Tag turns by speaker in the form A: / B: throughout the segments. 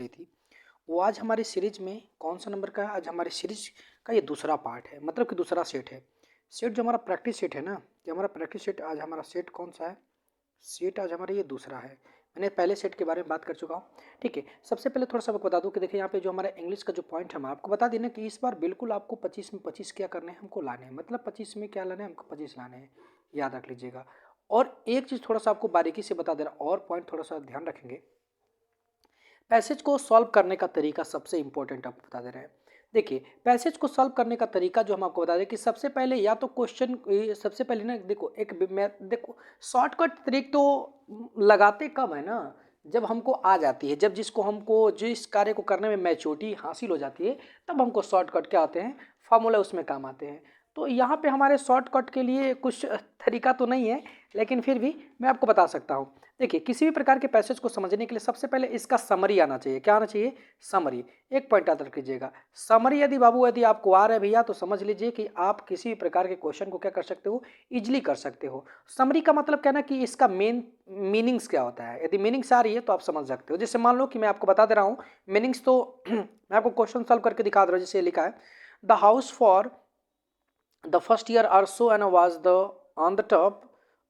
A: ली थी, वो आज हमारी सीरीज में कौन सा नंबर का है? आज हमारी सीरीज का ये दूसरा पार्ट है, मतलब कि दूसरा सेट है। सेट जो हमारा प्रैक्टिस सेट है ना, कि हमारा प्रैक्टिस सेट आज हमारा सेट कौन सा है? सेट आज हमारा ये दूसरा है। मैंने पहले सेट के बारे में बात कर चुका हूँ। ठीक है, सबसे पहले थोड़ा सा आपको बता दूं कि देखिए यहाँ पे जो हमारा इंग्लिश का जो पॉइंट है, मैं आपको बता देना कि इस बार बिल्कुल आपको 25 में 25 क्या करने हैं, हमको लाने हैं। मतलब 25 में क्या लाने हैं, हमको 25 लाने हैं, याद रख लीजिएगा। और एक चीज़ थोड़ा सा आपको बारीकी से बता दे रहा, और पॉइंट थोड़ा सा ध्यान रखेंगे, पैसेज को सॉल्व करने का तरीका सबसे इंपॉर्टेंट आपको बता दे रहे हैं। देखिए, पैसेज को सॉल्व करने का तरीका जो हम आपको बता दें कि सबसे पहले या तो क्वेश्चन, सबसे पहले ना देखो, मैं देखो शॉर्टकट ट्रिक तो लगाते कब है ना, जब हमको आ जाती है, जब जिस कार्य को करने में मैच्योरिटी हासिल हो जाती है, तब हमको शॉर्टकट क्या आते हैं, फार्मूला उसमें काम आते हैं। तो यहाँ पे हमारे शॉर्टकट के लिए कुछ तरीका तो नहीं है, लेकिन फिर भी मैं आपको बता सकता हूँ। देखिए, किसी भी प्रकार के पैसेज को समझने के लिए सबसे पहले इसका समरी आना चाहिए। क्या आना चाहिए? समरी। एक पॉइंट याद रख लीजिएगा, समरी यदि आपको आ रहा है भैया, तो समझ लीजिए कि आप किसी भी प्रकार के क्वेश्चन को क्या कर सकते हो, इजिली कर सकते हो। समरी का मतलब क्या ना, कि इसका मेन मीनिंग्स क्या होता है। यदि मीनिंग्स आ रही है तो आप समझ सकते हो। जैसे मान लो कि मैं आपको बता दे रहा हूँ मीनिंग्स, तो मैं आपको क्वेश्चन सॉल्व करके दिखा दे रहा हूँ। जैसे लिखा है, the house for the first year or so and was on the top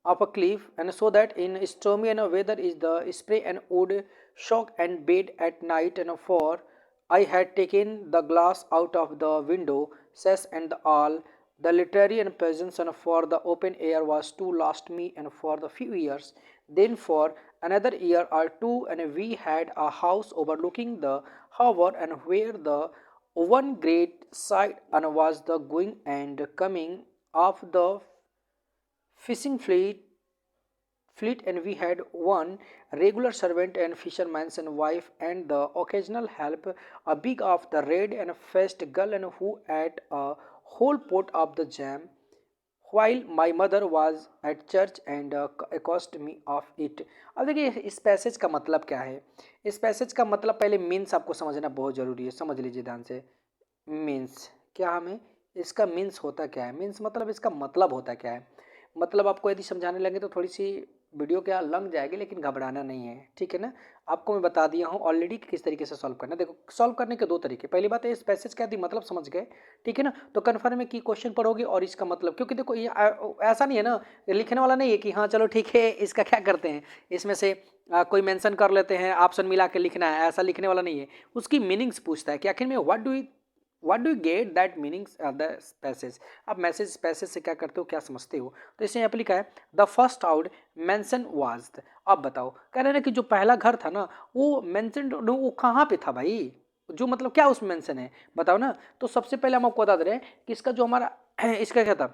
A: of a cliff, and so that in stormy and weather is the spray and would shock and bait at night, and for I had taken the glass out of the window sash and all the literary and presence, and for the open air was to last me and for the few years. Then for another year or two, and we had a house overlooking the harbor, and where the one great sight and was the going and coming of the fishing fleet, and we had one regular servant and fisherman's and wife, and the occasional help, a big of the red and faced girl, and who ate a whole pot of the jam, while my mother was at church and accosted me of it. अब देखिए, इस passage का मतलब क्या है। इस passage का मतलब पहले मीन्स आपको समझना बहुत ज़रूरी है, समझ लीजिए ध्यान से। मीन्स क्या, हमें इसका मीन्स होता क्या है, मीन्स मतलब इसका मतलब होता क्या है। मतलब आपको यदि समझाने लगे तो थोड़ी सी वीडियो क्या लंग जाएगी, लेकिन घबराना नहीं है, ठीक है ना। आपको मैं बता दिया हूँ ऑलरेडी कि किस तरीके से सॉल्व करना है। देखो, सॉल्व करने के दो तरीके। पहली बात है, इस पैसेज का यदि मतलब समझ गए, ठीक है ना, तो कन्फर्म है कि क्वेश्चन पढ़ोगे और इसका मतलब, क्योंकि देखो ये ऐसा नहीं है ना, लिखने वाला नहीं है कि हाँ चलो ठीक है इसका क्या करते हैं, इसमें से कोई मेंशन कर लेते हैं, ऑप्शन मिला के लिखना है, ऐसा लिखने वाला नहीं है। उसकी मीनिंग्स पूछता है कि आखिर में what do you get that meanings the passage. आप पैसेज से क्या करते हो, क्या समझते हो। तो इसमें यहाँ पे लिखा है, the first out mention was. अब बताओ, कह रहे हैं कि जो पहला घर था ना, वो मेंशन, वो कहाँ पे था भाई, जो मतलब क्या उसमें मेंशन है, बताओ ना। तो सबसे पहले हम आपको बता दे रहे हैं कि इसका जो हमारा इसका क्या था,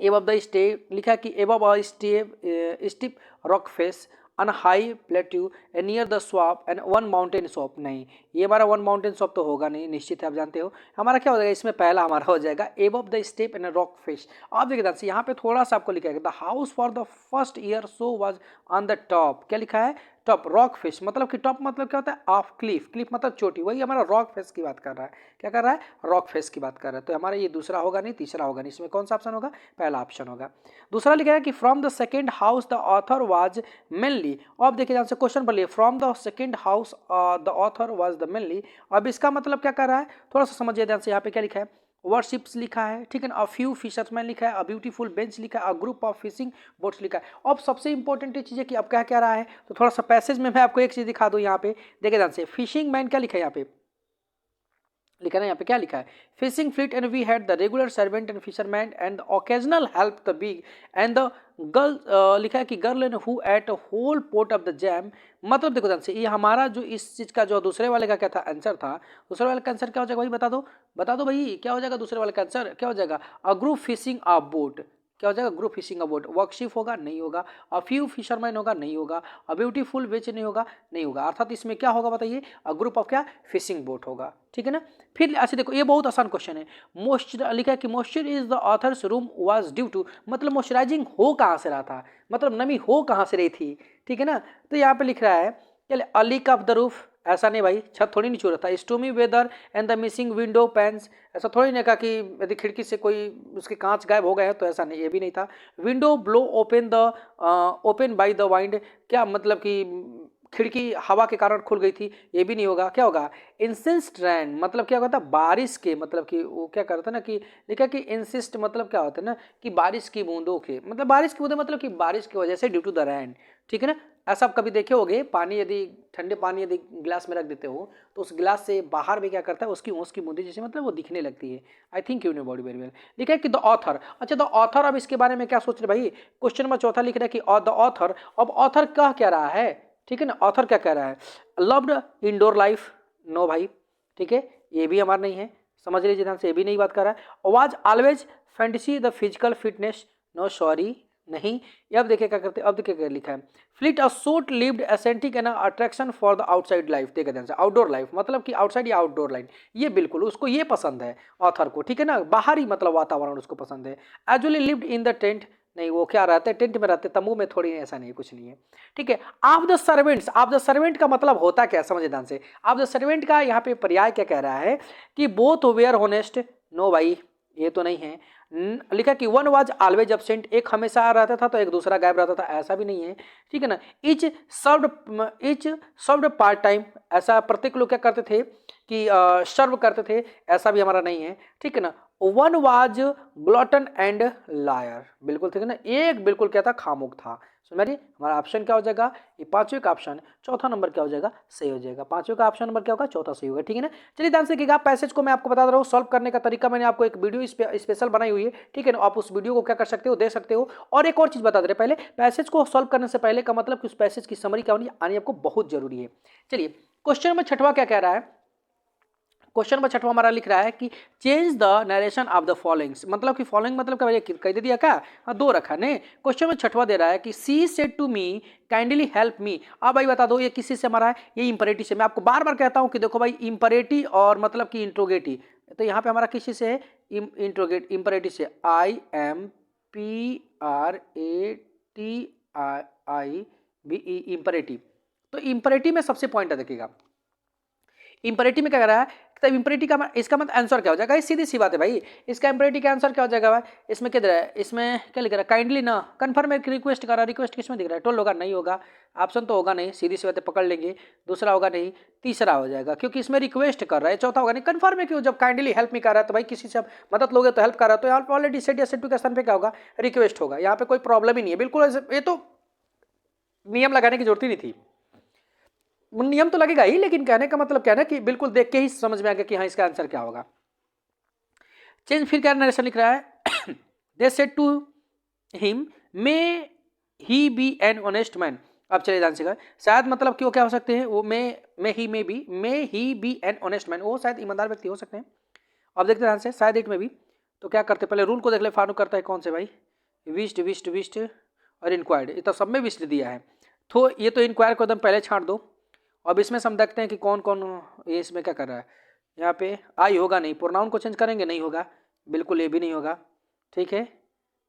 A: एबव द स्टेप लिखा है कि above a steep rock face an high plateau near the swap and one mountain swap. नहीं, ये हमारा वन माउंटेन स्वॉप तो होगा नहीं, निश्चित है, आप जानते हो। हमारा क्या हो जाएगा, इसमें पहला हमारा हो जाएगा above the step and rock face. आप देखिए ध्यान से, यहाँ पे थोड़ा सा आपको लिखा है, the house for the first year so was on the top. क्या लिखा है, टॉप। रॉक फेस मतलब कि टॉप मतलब क्या होता है, ऑफ क्लिफ, क्लिफ मतलब चोटी, वही हमारा रॉक फेस की बात कर रहा है। क्या कर रहा है, रॉक फेस की बात कर रहा है। तो हमारा ये दूसरा होगा नहीं, तीसरा होगा नहीं, इसमें कौन सा ऑप्शन होगा, पहला ऑप्शन होगा। दूसरा लिखा है कि from the second house the author was mainly. अब देखिए ध्यान से, क्वेश्चन बोलिए, from the second house the author was the mainly. अब इसका मतलब क्या कर रहा है, थोड़ा सा समझिए ध्यान से। यहाँ पे क्या लिखा है, वर्शिप्स लिखा है, ठीक है ना, अ फ्यू फिशरमैन लिखा है, अ ब्यूटीफुल बेंच लिखा है, a group of fishing boats लिखा है। अब सबसे इंपॉर्टेंट चीज़ है कि अब क्या क्या रहा है, तो थोड़ा सा पैसेज में मैं आपको एक चीज़ दिखा दूँ। यहाँ पे देखिए ध्यान से, फिशिंग मैन क्या लिखा है, यहाँ पे लिखा ना, यहाँ पे क्या लिखा है, fishing fleet and we had the regular servant and fisherman and occasional help the big and the girl. लिखा है कि girl and who ate whole port of the jam. मतलब देखो ध्यान से, ये हमारा जो इस चीज का जो दूसरे वाले का क्या था आंसर था, दूसरे वाले का आंसर क्या हो जाएगा भाई, बता दो भाई, क्या हो जाएगा दूसरे वाले का आंसर, क्या हो जाएगा, a group fishing a boat. क्या हो जाएगा, ग्रुप फिशिंग अ बोट। वर्कशिप होगा, नहीं होगा। अ फ्यू फिशरमैन होगा, नहीं होगा। अ ब्यूटीफुल बीच नहीं होगा, नहीं होगा। अर्थात इसमें क्या होगा बताइए, अ ग्रुप ऑफ क्या, फिशिंग बोट होगा, ठीक है ना। फिर ऐसे देखो, ये बहुत आसान क्वेश्चन है। मॉइस्चर लिखा है कि moisture is the author's room was due to, मतलब मॉइस्चराइजिंग हो कहाँ से रहा था, मतलब नमी हो कहाँ से रही थी, ठीक है ना। तो यहाँ पे लिख रहा है, चले a leak of the roof, ऐसा नहीं भाई, छत थोड़ी नहीं छू रहा था। Stormy weather and the missing window panes, ऐसा थोड़ी नहीं कहा कि यदि खिड़की से कोई उसके कांच गायब हो गए हैं, तो ऐसा नहीं, ये भी नहीं था। Window blow open by the wind, क्या मतलब कि खिड़की हवा के कारण खुल गई थी, ये भी नहीं होगा। क्या होगा? इंसिस्ट रैन मतलब क्या होता है? बारिश के, मतलब कि वो क्या करता है ना कि लिखा कि इंसिस्ट मतलब क्या होता है ना कि बारिश की बूंदों के, मतलब बारिश की बूंदे मतलब कि बारिश की वजह से, ड्यू टू द रैन। ठीक है ना? ऐसा आप कभी देखे होगे, पानी यदि ठंडे पानी यदि गिलास में रख देते हो तो उस गिलास से बाहर भी क्या करता है, उसकी ओस की बूंदे जैसे मतलब वो दिखने लगती है। I think you know body very well. लिखा है कि द ऑथर, अच्छा द ऑथर, अब इसके बारे में क्या सोच रहे भाई? क्वेश्चन नंबर चौथा लिख रहा है कि द ऑथर, अब ऑथर कह क्या रहा है? ठीक है ना, ऑथर क्या कह रहा है? लव्ड इंडोर लाइफ, नो भाई। ठीक है, ये भी हमारा नहीं है, समझ लीजिए ध्यान से, ये भी नहीं बात कर रहा है। Was always fantasy the physical fitness, no sorry, नहीं। अब देखिए क्या करते हैं, अब देखिए क्या लिखा है। Flit a short lived aesthetic and attraction for the outside life, देखिए ध्यान से, आउटडोर लाइफ मतलब कि आउटसाइड या आउटडोर लाइफ, ये बिल्कुल उसको ये पसंद है ऑथर को। ठीक है ना, बाहरी मतलब वातावरण उसको पसंद है। एजुअली लिव्ड इन द टेंट, नहीं वो क्या रहते हैं, टेंट में रहते, तंबू में थोड़ी, ऐसा नहीं, कुछ नहीं है। ठीक है। Of the servants, of the servant का मतलब होता क्या, समझे ध्यान से। ऑफ द सर्वेंट का यहाँ पे पर्याय क्या कह रहा है कि बोथ वेयर होनेस्ट, नो भाई ये तो नहीं है। लिखा कि वन वाज ऑलवेज एब्सेंट, एक हमेशा रहता था तो एक दूसरा गायब रहता था, ऐसा भी नहीं है। ठीक है ना। इच सर्व्ड पार्ट टाइम, ऐसा प्रत्येक लोग क्या करते थे कि सर्व करते थे, ऐसा भी हमारा नहीं है। ठीक है ना। वन वाज ग्लॉटन एंड लायर, बिल्कुल ठीक है ना, एक बिल्कुल क्या था, खामुक था। समझिए हमारा ऑप्शन क्या हो जाएगा, ये पांचवें का ऑप्शन चौथा नंबर क्या हो जाएगा, सही हो जाएगा। पांचवें का ऑप्शन नंबर क्या होगा, चौथा सही होगा। ठीक है ना। चलिए ध्यान से देखिएगा, पैसेज को मैं आपको बता रहा हूँ, सॉल्व करने का तरीका मैंने आपको एक वीडियो स्पेशल बनाई हुई है। ठीक है ना, आप उस वीडियो को क्या कर सकते हो, देख सकते हो। और एक और चीज बता दे रहे, पहले पैसेज को सॉल्व करने से पहले का मतलब कि उस पैसेज की समरी क्या होनी आनी आपको बहुत जरूरी है। चलिए क्वेश्चन नंबर छठवां क्या कह रहा है, क्वेश्चन नंबर छठवां हमारा लिख रहा है कि change the narration of the followings, मतलब कि फॉलोइंग मतलब क्या कह दे दिया क्या, हाँ दो रखा ने। क्वेश्चन में छठवां दे रहा है कि she said to me kindly help me. अब भाई बता दो ये किसी से हमारा है, ये इंपरेटिव से। मैं आपको बार बार कहता हूं कि देखो भाई इंपरेटिव और मतलब कि इंट्रोगेटिव, तो यहाँ पे हमारा किसी से है, इंट्रोगेट इंपरेटिव से, I M P R A T I B E, imperative. तो इंपरेटिव में सबसे पॉइंट है, देखिएगा इंपरेटिव में क्या कर रहा है, तब इंपरेटिव का इसका मतलब आंसर क्या हो जाएगा, सीधी सी बात है भाई, इसका इंपरेटिव का आंसर क्या हो जाएगा भाई, इसमें क्या दे रहा है, इसमें क्या लिख रहा है, काइंडली ना कन्फर्म है, रिक्वेस्ट कर रहा है, रिक्वेस्ट किसमें दिख रहा है, टोल होगा, नहीं होगा, ऑप्शन तो होगा नहीं, सीधी सी बात है, पकड़ लेंगे। दूसरा होगा नहीं, तीसरा हो जाएगा क्योंकि इसमें रिक्वेस्ट कर रहा है। चौथा होगा नहीं, कन्फर्म है, क्यों, जब काइंडली हेल्प नहीं कर रहा है तो भाई किसी से मदद लोगे तो हेल्प कर रहा है, तो यहाँ ऑलरेडी सेट या सेट टू के स्थान पे क्या होगा, रिक्वेस्ट होगा। यहाँ पे कोई प्रॉब्लम ही नहीं है, बिल्कुल ये तो नियम लगाने की जरूरत ही नहीं थी। नियम तो लगेगा ही, लेकिन कहने का मतलब क्या है ना कि बिल्कुल देख के ही समझ में आ गया कि हाँ इसका आंसर क्या होगा। चेंज फिर क्या नरेशन लिख रहा है, they said to him may he be an honest man. अब चलिए ध्यान से, शायद मतलब क्यों क्या हो सकते हैं वो, मे he be an honest man, वो शायद ईमानदार व्यक्ति हो सकते हैं। अब देखते हैं ध्यान से, शायद इट में भी, तो क्या करते पहले रूल को देख ले, फॉलो करता है कौन से भाई, विस्ट विस्ट विस्ट और इंक्वायर्ड, ये तो सब में विस्ट दिया है, तो ये तो इंक्वायर को एकदम पहले छांट दो। अब इसमें से हम देखते हैं कि कौन कौन ये इसमें क्या कर रहा है। यहाँ पे आई होगा नहीं, प्रोनाउन को चेंज करेंगे, नहीं होगा, बिल्कुल ये भी नहीं होगा। ठीक है,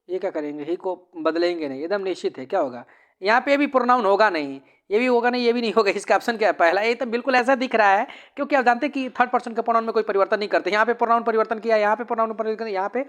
A: ये क्या करेंगे, ही को बदलेंगे नहीं, एकदम निश्चित है क्या होगा, यहाँ पे भी प्रोनाउन होगा नहीं, ये भी होगा नहीं, ये भी नहीं होगा। इसका ऑप्शन क्या है, पहला, ये तो बिल्कुल ऐसा दिख रहा है क्योंकि आप जानते हैं कि थर्ड पर्सन के प्रोनाउन में कोई परिवर्तन नहीं करते। यहाँ पे प्रोनाउन परिवर्तन किया, यहाँ पे प्रोनाउन परिवर्तन, यहाँ पे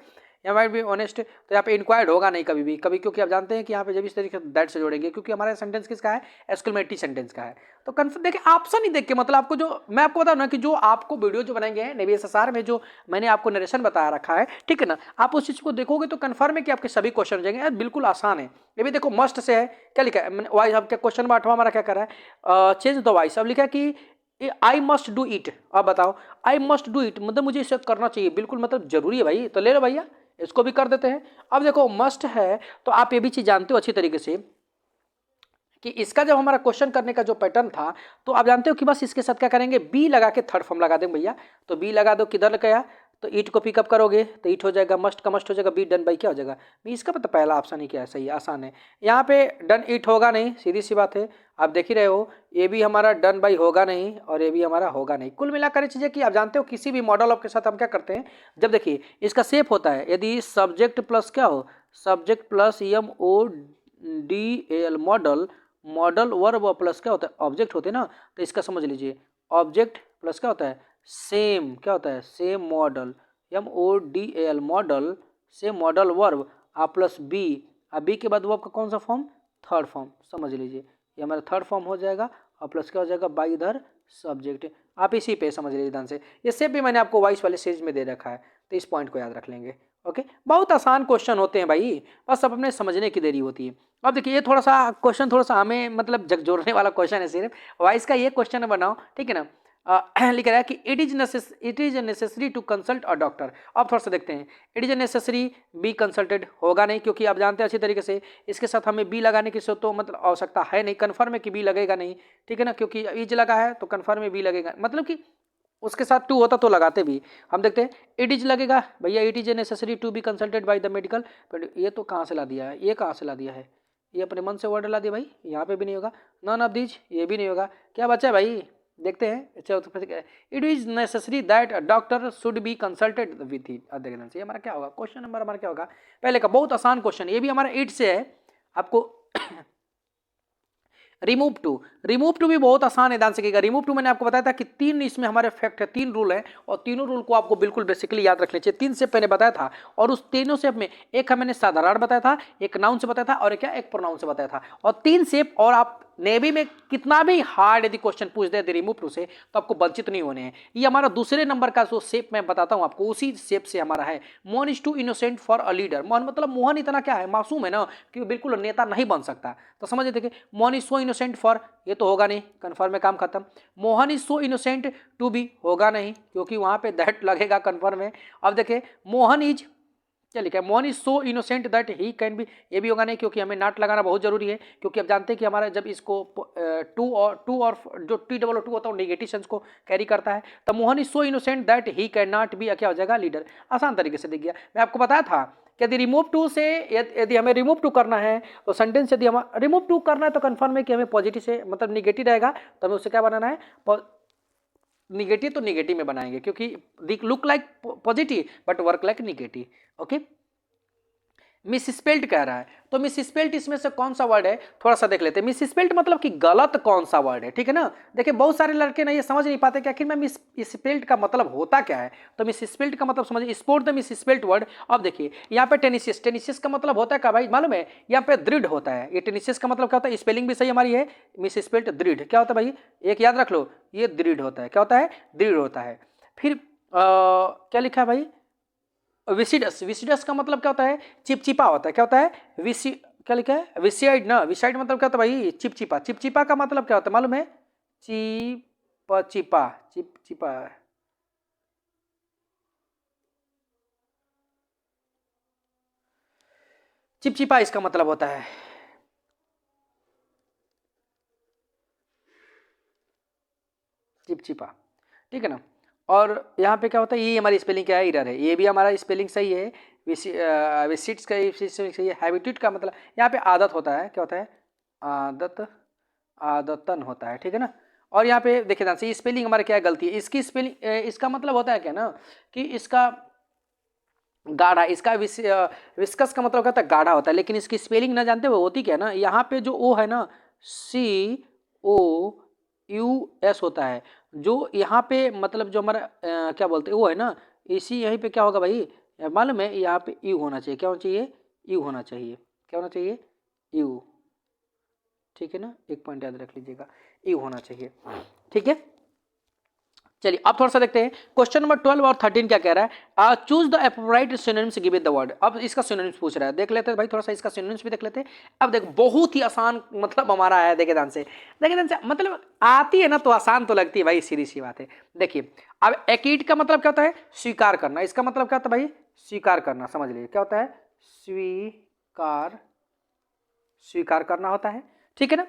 A: भी ऑनेस्ट, तो यहाँ पे इंक्वायर्ड होगा नहीं कभी भी, कभी, क्योंकि आप जानते हैं कि यहाँ पे जब इस तरीके से दैट से जोड़ेंगे, क्योंकि हमारा सेंटेंस किसका है, एक्सक्लेमेटरी सेंटेंस का है। तो कन्फर्म देखिए, ऑप्शन ही देख के मतलब आपको जो मैं आपको बताऊँ ना कि जो आपको वीडियो जो बनाएंगे हैं नेवी SSR में, जो मैंने आपको नरेशन बताया रखा है, ठीक है ना, आप उस चीज को देखोगे तो कन्फर्म है कि आपके सभी क्वेश्चन हो जाएंगे, बिल्कुल आसान है। ये भी देखो मस्ट से है, क्या लिखा है वाइस, अब क्या क्वेश्चन नंबर 8वां हमारा क्या कर रहा है, चेंज द वाइस। अब लिखा है कि आई मस्ट डू इट, अब बताओ आई मस्ट डू इट मतलब मुझे इसे करना चाहिए, बिल्कुल मतलब जरूरी है भाई, तो ले लो भैया इसको भी कर देते हैं। अब देखो मस्ट है तो आप ये भी चीज जानते हो अच्छी तरीके से कि इसका जब हमारा क्वेश्चन करने का जो पैटर्न था, तो आप जानते हो कि बस इसके साथ क्या करेंगे, बी लगा के थर्ड फॉर्म लगा देंगे भैया। तो बी लगा दो, किधर गया, तो ईट को पिकअप करोगे तो ईट हो जाएगा, मस्ट का मस्ट हो जाएगा, बी डन बाई क्या हो जाएगा, बी। इसका पता पहला ऑप्शन ही क्या है, सही आसान है। यहाँ पे डन ईट होगा नहीं, सीधी सी बात है, आप देख ही रहे हो, ये भी हमारा डन बाई होगा नहीं और ये भी हमारा होगा नहीं। कुल मिलाकर चीजें कि आप जानते हो किसी भी मॉडल ऑफ के साथ हम क्या करते हैं, जब देखिए इसका सेप होता है, यदि सब्जेक्ट प्लस क्या हो, subject plus MODL model, modal verb plus क्या होता है, ऑब्जेक्ट होते हैं ना, तो इसका समझ लीजिए ऑब्जेक्ट प्लस क्या होता है, सेम, क्या होता है, same modal, MODL modal, same modal verb, A plus B, अब बी के बाद वर्ब का कौन सा फॉर्म, थर्ड फॉर्म, समझ लीजिए ये हमारा थर्ड फॉर्म हो जाएगा और प्लस क्या हो जाएगा बाई इधर सब्जेक्ट। आप इसी पे समझ लीजिए ध्यान से, ये सेप भी मैंने आपको वाइस वाले सीरीज में दे रखा है, तो इस पॉइंट को याद रख लेंगे। ओके, बहुत आसान क्वेश्चन होते हैं भाई, बस सब अपने समझने की देरी होती है। अब देखिए ये थोड़ा सा क्वेश्चन थोड़ा सा हमें मतलब झकझोरने वाला क्वेश्चन है सिर्फ, वाइस का ये क्वेश्चन बनाओ, ठीक है ना। लिख रहा है कि it is necessary to consult a doctor. अब थोड़ा सा देखते हैं, it is necessary be consulted होगा नहीं, क्योंकि आप जानते हैं अच्छी तरीके से इसके साथ हमें बी लगाने की तो मतलब आवश्यकता है नहीं, कन्फर्म है कि बी लगेगा नहीं, ठीक है ना, क्योंकि इज लगा है तो कन्फर्म में बी लगेगा, मतलब कि उसके साथ टू होता तो लगाते भी। हम देखते हैं इट इज लगेगा भैया, it is necessary to be consulted by the medical, but ये तो कहाँ से ला दिया है, ये कहाँ से ला दिया है, ये अपने मन से वर्ड ला दिया भाई, यहाँ पे भी नहीं होगा, नन ऑफ दीज, ये भी नहीं होगा, क्या बचा है भाई, देखते हैं। It is necessary that doctor should be consulted with it. ये हमारा क्या होगा, क्वेश्चन नंबर हमारा क्या होगा, पहले का बहुत आसान क्वेश्चन, ये भी हमारा 8 से है आपको। रिमूव टू भी बहुत आसान है, ध्यान से कीजिएगा। रिमूव टू मैंने आपको बताया था कि 3 इसमें हमारे फैक्ट है, 3 रूल है, और तीनों रूल को आपको बिल्कुल बेसिकली याद रखने चाहिए। 3 स्टेप मैंने बताया था, और उस तीनों स्टेप में एक मैंने साधारण बताया था, एक नाउन से बताया था, और एक प्रोनाउन से बताया था, और 3 स्टेप। और आप नेवी में कितना भी हार्ड यदि क्वेश्चन पूछ दे रिमूव टू से, तो आपको वंचित नहीं होने हैं। ये हमारा दूसरे नंबर का जो शेप मैं बताता हूं आपको, उसी शेप से हमारा है। Mohan is too innocent for a leader. Mohan मतलब मोहन इतना क्या है, मासूम है ना, कि बिल्कुल नेता नहीं बन सकता। तो समझ देखिए, Mohan is so innocent for, ये तो होगा नहीं, कन्फर्म में काम खत्म। Mohan is so innocent to be, होगा नहीं, क्योंकि वहां पे दैट लगेगा कन्फर्म में। अब देखिए मोहन इज, क्या लिखा है, Mohan is so innocent that he can be, ये भी होगा नहीं, क्योंकि हमें नॉट लगाना बहुत जरूरी है, क्योंकि आप जानते हैं कि हमारा जब इसको टू और जो टी डबल टू होता है नेगेटिव सेंस को कैरी करता है। तो Mohan is so innocent that he can not be, क्या हो जाएगा, लीडर। आसान तरीके से दिख गया। मैं आपको बताया था कि यदि रिमूव टू से, यदि हमें रिमूव टू करना है तो सेंटेंस, यदि हमें रिमूव टू करना है तो कन्फर्म है कि हमें पॉजिटिव से मतलब निगेटिव रहेगा, तो हमें उससे क्या बनाना है, निगेटिव, तो निगेटिव में बनाएंगे, क्योंकि look like positive but work like negative. Okay, misspelled कह रहा है, तो मिसस्पेल्ड इसमें से कौन सा वर्ड है, थोड़ा सा देख लेते हैं। मिसस्पेल्ड मतलब कि गलत कौन सा वर्ड है, ठीक है ना। देखिए बहुत सारे लड़के ना ये समझ नहीं पाते कि आखिर में मिसस्पेल्ड का मतलब होता क्या है। तो मिसस्पेल्ड का मतलब समझिए, स्पोर्ट द मिसस्पेल्ड वर्ड। अब देखिए यहाँ पे टेनिसिस, टेनिसिस का मतलब होता है क्या भाई, मालूम है, यहाँ पे दृढ़ होता है। ये टेनिसिस का मतलब क्या होता है, स्पेलिंग भी सही हमारी है, मिसस्पेल्ड दृढ़, क्या होता है भाई, एक याद रख लो, ये दृढ़ होता है, क्या होता है, दृढ़ होता है। फिर क्या लिखा है भाई, विसिडस, विसिडस का मतलब क्या होता है, चिपचिपा होता है, क्या होता है, क्या लिखा है, विसाइड ना, विसाइड मतलब क्या होता है भाई, चिपचिपा। चिपचिपा का मतलब क्या होता है मालूम है, चिपचिपा, चिपचिपा, चिपचिपा इसका मतलब होता है, चिपचिपा, ठीक है ना। और यहाँ पे क्या होता है, ये हमारी स्पेलिंग क्या है, इरर है, ये भी हमारा स्पेलिंग सही है। विसिट्स का स्पेलिंग सही है। हैबिटेट का मतलब यहाँ पे आदत होता है, क्या होता है, आदत, आदतन होता है, ठीक है ना। और यहाँ पे देखिए ध्यान से, स्पेलिंग हमारे क्या है, गलती है इसकी स्पेलिंग। इसका मतलब होता है क्या ना, कि इसका गाढ़ा, इसका विस्कस का मतलब क्या होता है, गाढ़ा होता है, लेकिन इसकी स्पेलिंग ना जानते वो होती क्या ना, यहाँ पे जो ओ है ना, COUS होता है, जो यहाँ पे मतलब जो हमारा क्या बोलते हैं वो है ना, इसी यहीं पे क्या होगा भाई, मालूम है, यहाँ पे यू होना चाहिए, क्या होना चाहिए, यू होना चाहिए, क्या होना चाहिए, यू, ठीक है ना, एक पॉइंट याद रख लीजिएगा, यू होना चाहिए, ठीक है। चलिए अब थोड़ा सा देखते हैं, क्वेश्चन नंबर 12 और 13 क्या कह रहा है, choose the appropriate synonyms given the word. अब इसका सिनोनिम्स पूछ रहा है, देख लेते हैं भाई, थोड़ा सा इसका सिनोनिम्स भी देख लेते हैं। अब देखो बहुत ही आसान मतलब हमारा है, देखे ध्यान से, देखे ध्यान से, मतलब आती है ना तो आसान तो लगती है भाई, सीधी सी बात है। देखिए अब एक्ट का मतलब क्या होता है, स्वीकार करना, इसका मतलब क्या होता है भाई, स्वीकार करना, समझ लीजिए क्या होता है, स्वीकार, स्वीकार करना होता है, ठीक है ना।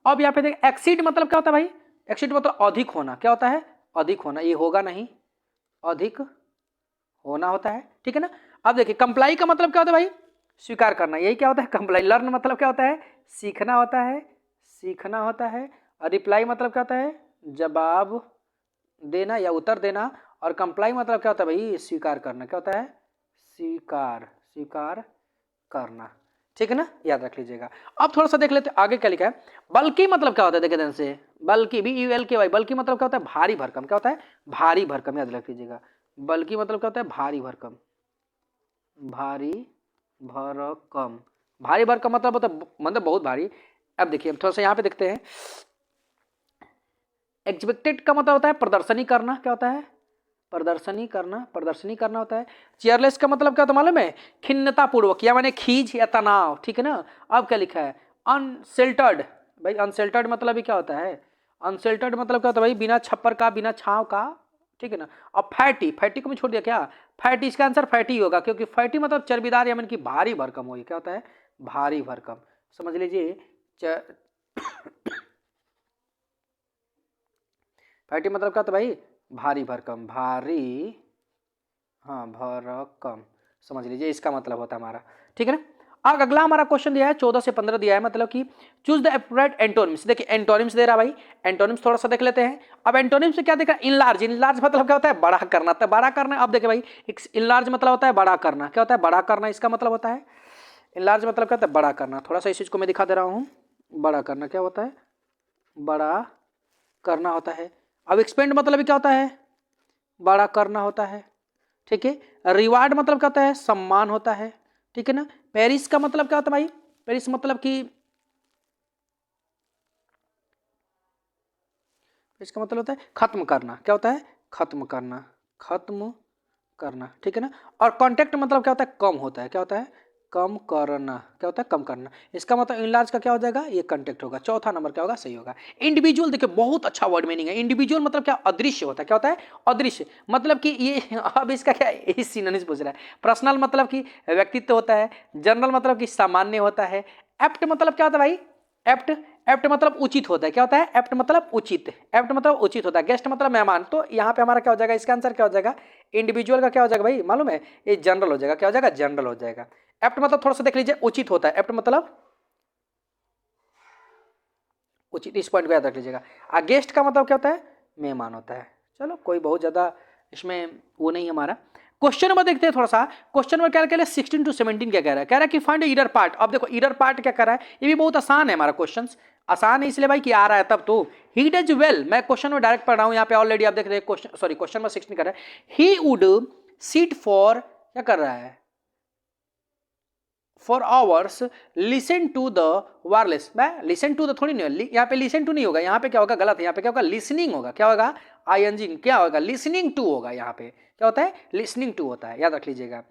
A: अब यहाँ पे देख, एक्सीड मतलब क्या होता है भाई, एक्सीड मतलब अधिक होना, क्या होता है, अधिक होना, ये होगा नहीं, अधिक होना होता है, ठीक है ना। अब देखिए कंप्लाई का मतलब क्या होता है भाई, स्वीकार करना, यही क्या होता है, कंप्लाई। लर्न मतलब क्या होता है, सीखना होता है, सीखना होता है। और रिप्लाई मतलब क्या होता है, जवाब देना या उत्तर देना। और कंप्लाई मतलब क्या होता है भाई, स्वीकार करना, क्या होता है, स्वीकार, स्वीकार करना, ठीक है ना, याद रख लीजिएगा। अब थोड़ा सा देख लेते आगे क्या लिखा है, बल्कि मतलब क्या होता है, देखिए ध्यान से, बल्कि BULKY, बल्कि मतलब क्या होता है, भारी भरकम, क्या होता है, भारी भरकम, याद रख लीजिएगा। बल्कि मतलब क्या होता है, भारी भरकम, भारी भरकम, भारी भरकम मतलब बहुत भारी। अब देखिए थोड़ा सा यहाँ पे देखते हैं, एक्सपेक्टेड का मतलब होता है प्रदर्शनी करना, क्या होता है, प्रदर्शनी करना होता है। चेयरलेस का मतलब क्या होता है मालूम है, खिन्नता पूर्वक, या माने खींच या तनाव, ठीक है ना। अब क्या लिखा है, अनशेल्टर्ड, भाई अनशेल्टर्ड मतलब ही क्या होता है, अनशेल्टर्ड मतलब क्या होता है भाई, बिना छप्पर का, बिना छांव का, ठीक है ना। अब फैटी, फैटी को मैं छोड़ दिया क्या, फैटी, इसका आंसर फैटी होगा, क्योंकि फैटी मतलब चर्बीदार या की भारी भरकम हो, क्या होता है, भारी भरकम, समझ लीजिए। फैटी मतलब क्या होता है भाई, भारी भरकम, भारी, हाँ भरकम, समझ लीजिए इसका मतलब होता है हमारा, ठीक है ना। अब अगला हमारा क्वेश्चन दिया है 14 से 15 दिया है, मतलब कि चूज द एप्रोप्रिएट एंटोनिम्स। देखिए एंटोनिम्स दे रहा भाई, एंटोनिम्स थोड़ा सा देख लेते हैं। अब एंटोनिम्स से क्या देखा, इनलार्ज, इनलार्ज मतलब क्या होता है, बड़ा करना, तो बड़ा करना। अब देखिए भाई, इनलार्ज मतलब होता है बड़ा करना, क्या होता है, बड़ा करना, इसका मतलब होता है इनलार्ज मतलब क्या होता है, बड़ा करना। थोड़ा सा इस चीज को मैं दिखा दे रहा हूँ, बड़ा करना क्या होता है, बड़ा करना होता है। अब एक्सपेंड मतलब क्या होता है, बड़ा करना होता है, ठीक है। रिवार्ड मतलब क्या होता है, सम्मान होता है, ठीक है ना। पेरिस का मतलब क्या होता है भाई, पेरिस मतलब कि, इसका मतलब होता है खत्म करना, क्या होता है, खत्म करना, खत्म करना, ठीक है ना। और कॉन्टेक्ट मतलब क्या होता है, कम होता है, क्या होता है, कम करना, क्या होता है, कम करना। इसका मतलब इनलार्ज का क्या हो जाएगा, ये कॉन्टेक्ट होगा। चौथा नंबर क्या होगा, सही होगा। इंडिविजुअल, देखिए बहुत अच्छा वर्ड मीनिंग है। इंडिविजुअल मतलब क्या, अदृश्य होता है, क्या होता है, अदृश्य, मतलब कि ये अब इसका क्या है, सिनोनिम्स पूछ रहा है। पर्सनल मतलब कि व्यक्तित्व होता है, जनरल मतलब कि सामान्य होता है, एप्ट मतलब क्या होता है भाई, एप्ट, एप्ट मतलब उचित होता है, क्या होता है, एप्ट मतलब उचित, एप्ट मतलब उचित होता है। गेस्ट मतलब मेहमान। तो यहाँ पे हमारा क्या हो जाएगा, इसका आंसर क्या हो जाएगा, इंडिविजुअल का क्या हो जाएगा भाई मालूम है, ये जनरल हो जाएगा, क्या हो जाएगा, जनरल हो जाएगा। एप्ट मतलब थोड़ा सा देख लीजिए, उचित होता है, एप्ट मतलब उचित, इस पॉइंट को याद रख लीजिएगा। गेस्ट का मतलब क्या होता है, मेहमान होता है। चलो कोई बहुत ज्यादा इसमें वो नहीं हमारा। क्वेश्चन नंबर देखते हैं थोड़ा सा। क्वेश्चन नंबर क्या कह रहा है, 16 to 17 क्या कह रहा है, कह रहा है कि फाइंड ईडर पार्ट। अब देखो ईडर पार्ट क्या कर रहा है, ये भी बहुत आसान है हमारा क्वेश्चन। आसान है इसलिए भाई कि आ रहा है तब तो। ही डज वेल, मैं क्वेश्चन में डायरेक्ट पढ़ रहा हूं, यहाँ पे ऑलरेडी आप देख रहे हैं क्वेश्चन, सॉरी क्वेश्चन नंबर 16 कर रहा है, ही वुड सीट फॉर, क्या कर रहा है, for hours listen to the wireless. मैं लिसन टू द थोड़ी नहीं, यहाँ पे लिसन टू नहीं होगा, यहाँ पे क्या होगा, गलत है, यहाँ पे क्या होगा, लिसनिंग होगा, क्या होगा, आईएनजी, क्या होगा, लिसनिंग टू होगा। यहाँ पे क्या होता है, लिसनिंग टू होता है, याद रख लीजिएगा,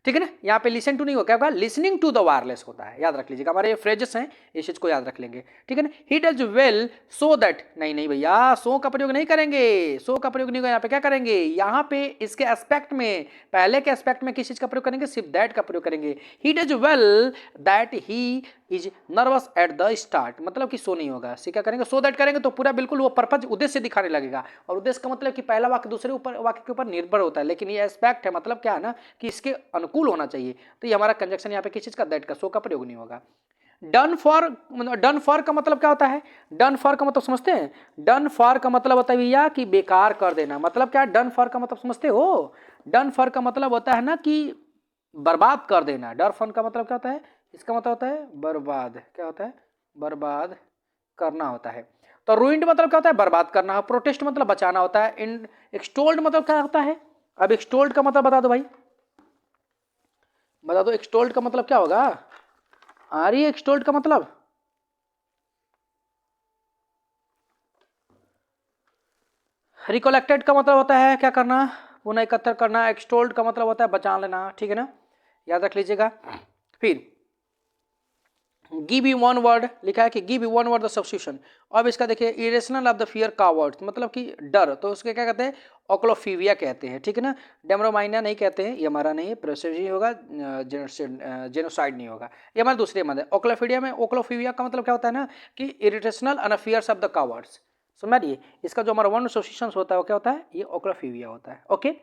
A: ठीक है ना। यहाँ पे लिसन टू नहीं होगा, क्या होगा, लिसनिंग टू द वायरलेस होता है, याद रख लीजिएगा। हमारे ये फ्रेजेस हैं, इस चीज को याद रख लेंगे, ठीक है ना। He does well so that, नहीं नहीं भैया, सो का प्रयोग नहीं करेंगे, सो का प्रयोग नहीं होगा। यहाँ पे क्या करेंगे, यहाँ पे इसके एस्पेक्ट में, पहले के एस्पेक्ट में किस चीज का प्रयोग करेंगे, सिर्फ दैट का प्रयोग करेंगे। He does well that he is nervous at the start, मतलब कि सो नहीं होगा, सी क्या करेंगे, सो दैट करेंगे तो पूरा बिल्कुल वो पर्पज, उद्देश्य दिखाने लगेगा। और उद्देश्य का मतलब कि पहला वाक्य दूसरे ऊपर वाक्य के ऊपर निर्भर होता है, लेकिन ये एस्पेक्ट है, मतलब क्या है ना कि इसके अनुकूल होना चाहिए। तो ये हमारा कंजक्शन यहाँ पे किस चीज का, दैट का, सो का प्रयोग नहीं होगा। डन फॉर, डन फॉर का मतलब क्या होता है, डन फॉर का मतलब समझते हैं, डन फॉर का मतलब होता है भैया कि बेकार कर देना। मतलब क्या है डन फॉर का मतलब, समझते हो, डन फॉर का मतलब होता है ना कि बर्बाद कर देना। डर फॉर का मतलब क्या होता है, इसका मतलब होता है बर्बाद, क्या होता है, बर्बाद करना होता है। तो रूइंड मतलब क्या होता है, बर्बाद करना है। प्रोटेस्ट मतलब बचाना होता है। इन एक्सटोल्ड मतलब क्या होता है, अब एक्सटोल्ड का मतलब बता दो भाई, बता दो एक्सटोल्ड का मतलब क्या होगा, आ रही है एक्सटोल्ड का मतलब, रिकोलेक्टेड का मतलब होता है क्या करना, पुनः एकत्र करना। एक्सटोल्ड का मतलब होता है बचा लेना, ठीक है ना, याद रख लीजिएगा। फिर गिव यू वन वर्ड लिखा है कि give you one word the substitution. अब इसका देखिए, irrational of the fear coward मतलब कि डर, तो उसके क्या कहते हैं, ओक्लोफीविया कहते हैं, ठीक है ना। डेमरोमाइना नहीं कहते हैं, ये हमारा नहीं, प्रेसिजी होगा, जेनोसाइड नहीं होगा, ये हमारे दूसरे मत है। ओक्लोफीडिया में, ओक्लोफीविया का मतलब क्या होता है ना कि irrational and fears of the cowards, समझिए। इसका जो हमारा वन एसोसिएशन होता है वो क्या होता है, ये ओक्लोफीविया होता है। ओके,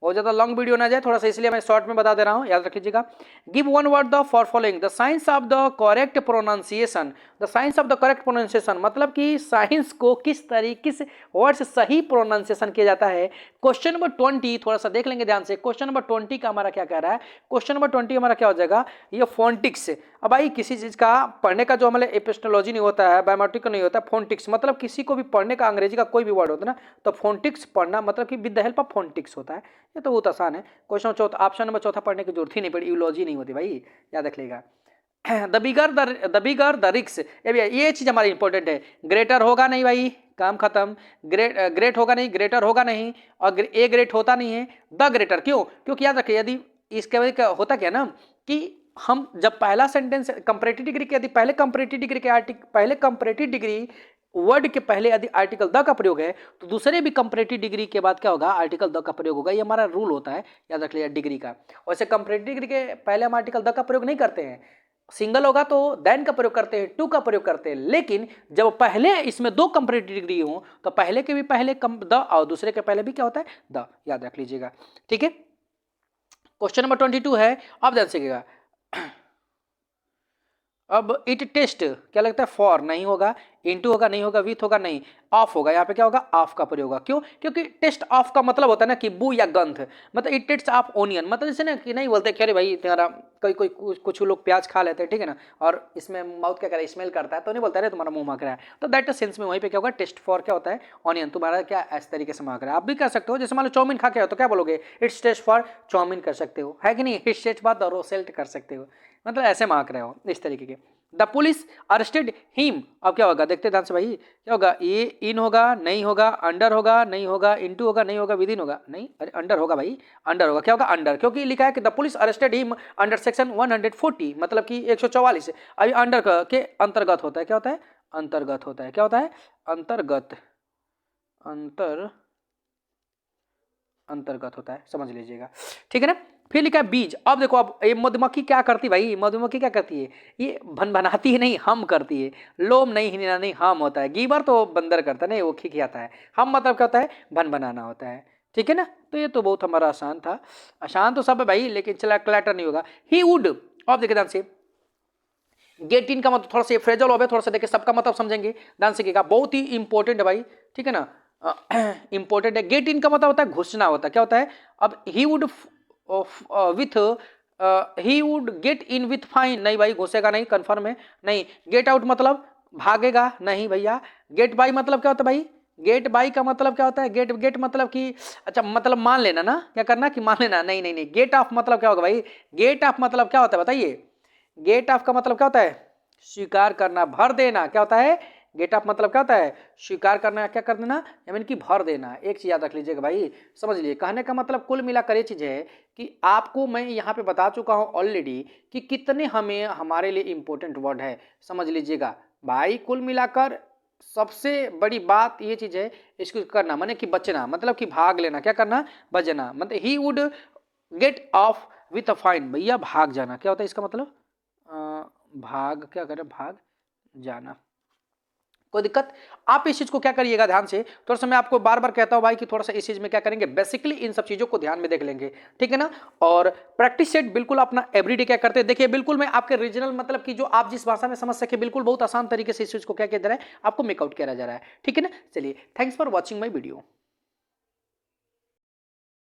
A: बहुत ज्यादा लॉन्ग वीडियो ना जाए थोड़ा सा, इसलिए मैं शॉर्ट में बता दे रहा हूं, याद रख लीजिएगा। Give one word the for following the science of the correct pronunciation. The science of the correct pronunciation मतलब कि साइंस को किस तरीके, किस वर्ड से सही प्रोनाउंसिएशन किया जाता है। क्वेश्चन नंबर 20 थोड़ा सा देख लेंगे ध्यान से। क्वेश्चन नंबर 20 का हमारा क्या कह रहा है, क्वेश्चन नंबर 20 हमारा क्या हो जाएगा, ये फोनेटिक्स। अब भाई किसी चीज का पढ़ने का जो हमारे एपिस्टोलॉजी नहीं होता है, बायोमेट्रिक नहीं होता है, फोनेटिक्स मतलब किसी को भी पढ़ने का अंग्रेजी का कोई भी वर्ड होता है ना, तो फोनेटिक्स पढ़ना मतलब कि with the help of phonetics होता है। ये तो बहुत आसान है। क्वेश्चन चौथा, ऑप्शन नंबर चौथा पढ़ने की जरूरत ही नहीं पड़ी, यूलॉजी नहीं होती भाई, याद रख लेगा। द बिगर द रिक्स, ये चीज हमारी इंपॉर्टेंट है। ग्रेटर होगा नहीं भाई, काम खत्म। ग्रेट होगा नहीं, ग्रेटर होगा नहीं, और ए ग्रेट होता नहीं है, द ग्रेटर। क्यों? क्योंकि याद रखिए यदि इसके वजह होता क्या ना कि हम जब पहला सेंटेंस कंपैरेटिव डिग्री के, यदि पहले कंपैरेटिव डिग्री के पहले कंपैरेटिव डिग्री वर्ड के पहले यदि आर्टिकल द का प्रयोग है तो दूसरे भी कंपैरेटिव डिग्री के बाद क्या होगा, आर्टिकल द का प्रयोग होगा। ये हमारा रूल होता है, याद रख लिया डिग्री का। वैसे कंपैरेटिव डिग्री के पहले हम आर्टिकल द का प्रयोग नहीं करते हैं, सिंगल होगा तो देन का प्रयोग करते हैं, टू का प्रयोग करते हैं। लेकिन जब पहले इसमें दो कंपैरेटिव डिग्री हो तो पहले के भी पहले द और दूसरे के पहले भी क्या होता है, द, याद रख लीजिएगा। ठीक है, क्वेश्चन नंबर 22 है, अब ध्यान से। अब इट टेस्ट क्या लगता है, फॉर नहीं होगा, इनटू होगा नहीं होगा, विथ होगा नहीं, ऑफ होगा। यहाँ पे क्या होगा, ऑफ का प्रयोग होगा। क्यों? क्योंकि टेस्ट ऑफ का मतलब होता है ना कि बू या गंध, मतलब इट टेस्ट ऑफ ओनियन, मतलब जैसे ना कि नहीं बोलते कि अरे भाई तुम्हारा कोई कोई कुछ लोग प्याज खा लेते हैं, ठीक है ना, और इसमें माउथ क्या करे, स्मेल करता है, तो नहीं बोलता अरे तुम्हारा मुंह महक रहा है। तो दैट सेंस में वहीं पे क्या होगा, टेस्ट फॉर क्या होता है, ऑनियन, तुम्हारा क्या इस तरीके से महक रहा है। आप भी कर सकते हो, जैसे मान लो चाउमीन खा के हो तो क्या बोलोगे, इट्स टेस्ट फॉर चाउमीन कर सकते हो, है कि नहीं। इट्स टेस्ट फॉर रोसेल्ट कर सकते हो, मतलब ऐसे महक रहे हो इस तरीके के। द पुलिस अरेस्टेड हिम, अब क्या होगा देखते ध्यान से भाई, क्या होगा, ये इन होगा नहीं होगा, अंडर होगा नहीं होगा, इनटू होगा नहीं होगा, विद इन होगा नहीं, अरे अंडर होगा भाई, अंडर होगा। क्या होगा, अंडर, क्योंकि लिखा है कि the police arrested him under section 140, मतलब कि 144। अभी अंडर के अंतर्गत होता है, क्या होता है, अंतर्गत होता है, क्या होता है, अंतर्गत, अंतर्गत होता है, समझ लीजिएगा। ठीक है ना। फिर लिखा है बीज। अब देखो, अब ये मधुमक्खी क्या करती भाई, मधुमक्खी क्या करती है, ये भनभनाती है नहीं, हम करती है। लोम नहीं हिलना नहीं, हम होता है। गीबर तो बंदर करता है, नहीं वो खिखियाता है। हम मतलब क्या होता है, भनभनाना होता है। ठीक है ना। तो ये तो बहुत हमारा आसान था, आसान तो सब है भाई, लेकिन चला क्लैटर नहीं होगा। ही वुड, अब देखिए ध्यान से, गेट इन का मतलब थोड़ा सा फ्रेजल हो, थोड़ा सा देखिए सबका मतलब समझेंगे, ध्यान से, बहुत ही इंपॉर्टेंट है भाई, ठीक है ना, इंपॉर्टेंट है। गेट इन का मतलब होता है घुसना होता है, क्या होता है। अब he would with, he would get in with fine, नहीं भाई घुसेगा नहीं, कंफर्म है नहीं। गेट आउट मतलब भागेगा नहीं भैया। गेट बाई मतलब क्या होता है भाई, गेट बाई का मतलब क्या होता है, गेट मतलब कि, अच्छा मतलब मान लेना ना, क्या करना कि मान लेना, नहीं नहीं नहीं। गेट ऑफ मतलब क्या होगा भाई, गेट ऑफ मतलब क्या होता है बताइए, गेट ऑफ का मतलब क्या होता है, स्वीकार करना, भर देना, क्या होता है, गेट ऑफ मतलब क्या होता है, स्वीकार करना, क्या कर देना, यानी कि भर देना। एक चीज याद रख लीजिएगा भाई, समझ लीजिए, कहने का मतलब कुल मिलाकर ये चीज है कि आपको मैं यहाँ पे बता चुका हूँ ऑलरेडी कि कितने हमें हमारे लिए इंपॉर्टेंट वर्ड है, समझ लीजिएगा भाई। कुल मिलाकर सबसे बड़ी बात ये चीज है, इसको करना माने कि बचना, मतलब कि भाग लेना, क्या करना, बचना। मतलब he would get of with a fine, भैया भाग जाना, क्या होता है इसका मतलब, भाग, क्या करें, भाग जाना। कोई दिक्कत? आप इस चीज को क्या करिएगा ध्यान से, थोड़ा सा मैं आपको बार बार कहता हूं भाई कि थोड़ा सा इस चीज में क्या करेंगे, बेसिकली इन सब चीजों को ध्यान में देख लेंगे, ठीक है ना। और प्रैक्टिस सेट बिल्कुल अपना एवरीडे क्या करते हैं, देखिए बिल्कुल मैं आपके रीजनल मतलब कि जो आप जिस भाषा में समझ सके, बिल्कुल बहुत आसान तरीके से इस चीज को क्या किया जा रहा है, आपको मेकआउट किया जा रहा है, ठीक है ना। चलिए, thanks for watching my video.